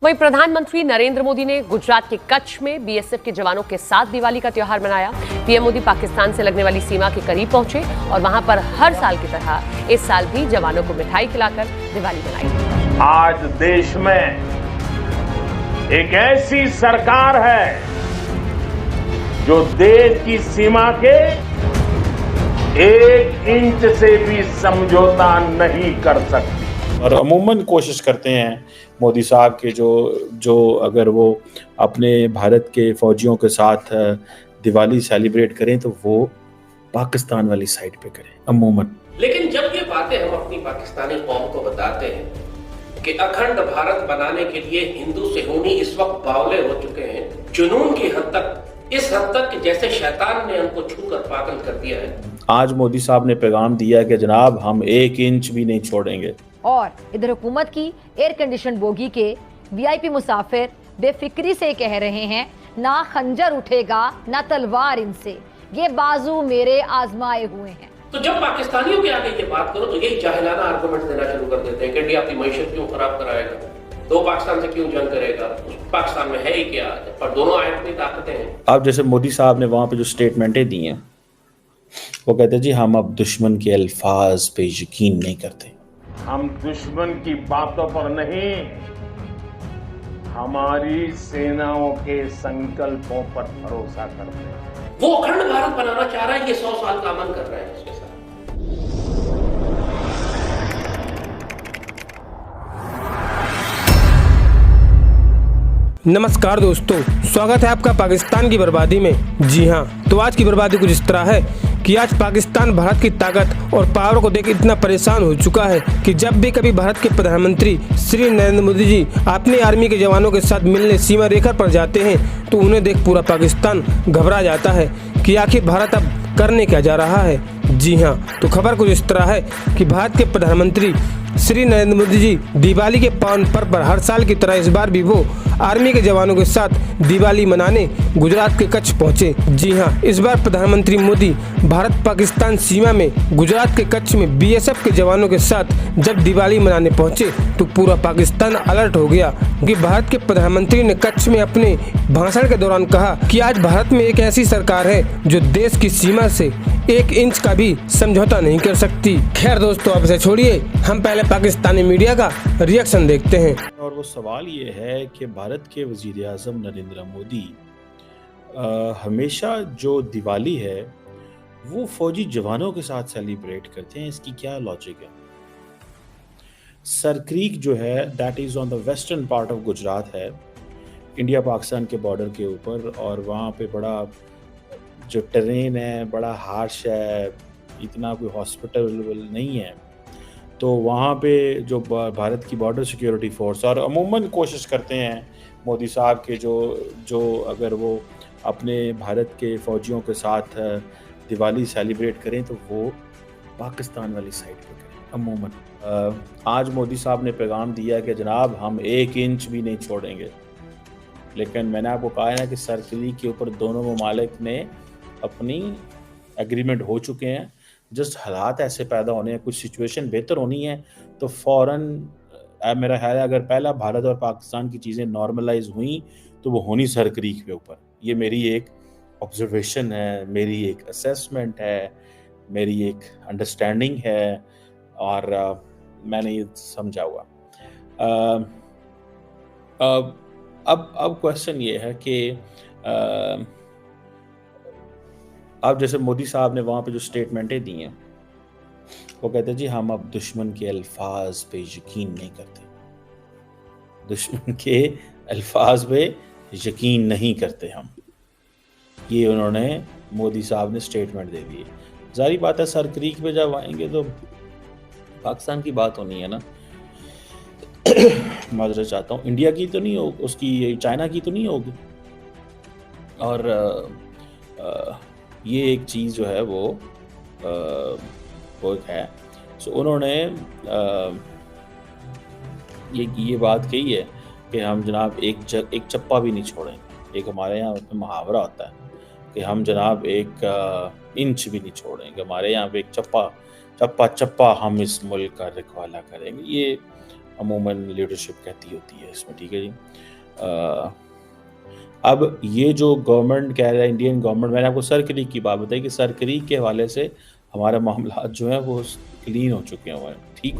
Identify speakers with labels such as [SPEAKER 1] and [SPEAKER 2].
[SPEAKER 1] वहीं प्रधानमंत्री नरेंद्र मोदी ने गुजरात के कच्छ में बीएसएफ के जवानों के साथ दिवाली का त्योहार मनाया। पीएम मोदी पाकिस्तान से लगने वाली सीमा के करीब पहुंचे और वहां पर हर साल की तरह इस साल भी जवानों को मिठाई खिलाकर दिवाली मनाई।
[SPEAKER 2] आज देश में एक ऐसी सरकार है जो देश की सीमा के 1 इंच से भी समझौता नहीं कर सकती
[SPEAKER 3] और अमूमन कोशिश करते हैं मोदी साहब के जो अगर वो अपने भारत के फौजियों के साथ दिवाली सेलिब्रेट करें तो वो पाकिस्तान वाली साइड पे करें अमूमन।
[SPEAKER 4] लेकिन जब ये बातें हम अपनी पाकिस्तानी कौम को बताते हैं कि अखंड भारत बनाने के लिए हिंदू सिहोनी इस वक्त बावले हो चुके हैं, जुनून की हद तक, इस हद तक कि जैसे शैतान ने हमको छूकर पागल कर दिया है।
[SPEAKER 3] आज मोदी साहब ने पैगाम दिया कि जनाब हम 1 इंच भी नहीं छोड़ेंगे।
[SPEAKER 5] और इधर हुकूमत की एयर कंडीशन बोगी के वीआईपी मुसाफिर बेफिक्री से कह रहे हैं, ना खंजर उठेगा ना तलवार इनसे, ये बाजू मेरे आजमाए हुए हैं।
[SPEAKER 4] तो जब पाकिस्तानियों के आगे ये बात करो तो यही जाहिलाना आर्गुमेंट देना शुरू कर देते हैं कि इंडिया अपनी मईशत क्यों खराब कराएगा, तो पाकिस्तान से क्यों जंग करेगा, पाकिस्तान में है ही क्या, पर दोनों आयत में ताकतें हैं।
[SPEAKER 3] अब जैसे मोदी साहब ने वहां पे जो स्टेटमेंटें दी हैं वो कहते हैं जी हम अब दुश्मन के अल्फाज पे यकीन नहीं करते,
[SPEAKER 2] हम दुश्मन की बातों पर नहीं, हमारी सेनाओं के संकल्पों पर भरोसा करते हैं।
[SPEAKER 4] वो अखंड भारत बनाना चाह रहा है, ये 100 साल का अमन कर रहा है उसके साथ।
[SPEAKER 6] नमस्कार दोस्तों, स्वागत है आपका पाकिस्तान की बर्बादी में। जी हाँ, तो आज की बर्बादी कुछ इस तरह है कि आज पाकिस्तान भारत की ताकत और पावर को देख इतना परेशान हो चुका है कि जब भी कभी भारत के प्रधानमंत्री श्री नरेंद्र मोदी जी अपनी आर्मी के जवानों के साथ मिलने सीमा रेखा पर जाते हैं तो उन्हें देख पूरा पाकिस्तान घबरा जाता है कि आखिर भारत अब करने क्या जा रहा है। जी हाँ, तो खबर कुछ इस तरह है कि भारत के प्रधानमंत्री श्री नरेंद्र मोदी जी दिवाली के पावन पर्व पर हर साल की तरह इस बार भी वो आर्मी के जवानों के साथ दिवाली मनाने गुजरात के कच्छ पहुंचे। जी हाँ, इस बार प्रधानमंत्री मोदी भारत पाकिस्तान सीमा में गुजरात के कच्छ में बीएसएफ के जवानों के साथ जब दिवाली मनाने पहुंचे तो पूरा पाकिस्तान अलर्ट हो गया कि भारत के प्रधानमंत्री ने कच्छ में अपने भाषण के दौरान कहा कि आज भारत में एक ऐसी सरकार है जो देश की सीमा से 1 इंच का भी समझौता नहीं कर सकती। खैर दोस्तों, अब इसे छोड़िए, हम पहले पाकिस्तानी मीडिया का रिएक्शन देखते हैं।
[SPEAKER 3] और वो सवाल ये है कि भारत के वजीर आज़म नरेंद्र मोदी हमेशा जो दिवाली है वो फौजी जवानों के साथ सेलिब्रेट करते हैं, इसकी क्या लॉजिक है? सर क्रीक जो है that is on the western part of Gujarat है, इंडिया पाकिस्तान के बॉर्डर के ऊपर, और वहाँ पे बड़ा जो टेरेन है बड़ा हार्श है, इतना कोई हॉस्पिटल नहीं है, तो वहाँ पे जो भारत की बॉर्डर सिक्योरिटी फोर्स और अमूमन कोशिश करते हैं मोदी साहब के जो अगर वो अपने भारत के फौजियों के साथ दिवाली सेलिब्रेट करें तो वो पाकिस्तान वाली साइड पे करें अमूमन। आज मोदी साहब ने पैगाम दिया कि जनाब हम 1 इंच भी नहीं छोड़ेंगे, लेकिन मैंने आपको कहा है ना कि सर्कली के ऊपर दोनों ममालिक ने अपनी एग्रीमेंट हो चुके हैं। जस्ट हालात ऐसे पैदा होने हैं, कुछ सिचुएशन बेहतर होनी है तो फ़ौरन मेरा ख्याल है अगर पहला भारत और पाकिस्तान की चीज़ें नॉर्मलाइज हुई तो वो होनी सर क्रीक के ऊपर। ये मेरी एक ऑब्जर्वेशन है, मेरी एक असेसमेंट है, मेरी एक अंडरस्टैंडिंग है और मैंने ये समझा हुआ। अब क्वेश्चन ये है कि अब जैसे मोदी साहब ने वहाँ पे जो स्टेटमेंटें दी हैं वो कहते हैं जी हम अब दुश्मन के अल्फाज पे यकीन नहीं करते, दुश्मन के अल्फाज पे यकीन नहीं करते हम, ये उन्होंने मोदी साहब ने स्टेटमेंट दे दी। जारी बात है सर क्रीक पे जब आएंगे तो पाकिस्तान की बात होनी है ना। माजरत चाहता हूँ, इंडिया की तो नहीं होगी, उसकी चाइना की तो नहीं होगी। और ये एक चीज़ जो है वो एक है। सो उन्होंने ये बात कही है कि हम जनाब एक चप्पा भी नहीं छोड़ेंगे। एक हमारे यहाँ मुहावरा होता है कि हम जनाब 1 इंच भी नहीं छोड़ेंगे, हमारे यहाँ पे एक चप्पा हम इस मुल्क का रखवाला करेंगे। ये अमूमन लीडरशिप कहती होती है इसमें, ठीक है जी। अब ये जो गवर्नमेंट कह रहा है, इंडियन गवर्नमेंट, मैंने आपको सर क्रीक की बात बताई कि सर क्रीक के हवाले से हमारे मामला जो है वो क्लीन हो चुके हैं, ठीक।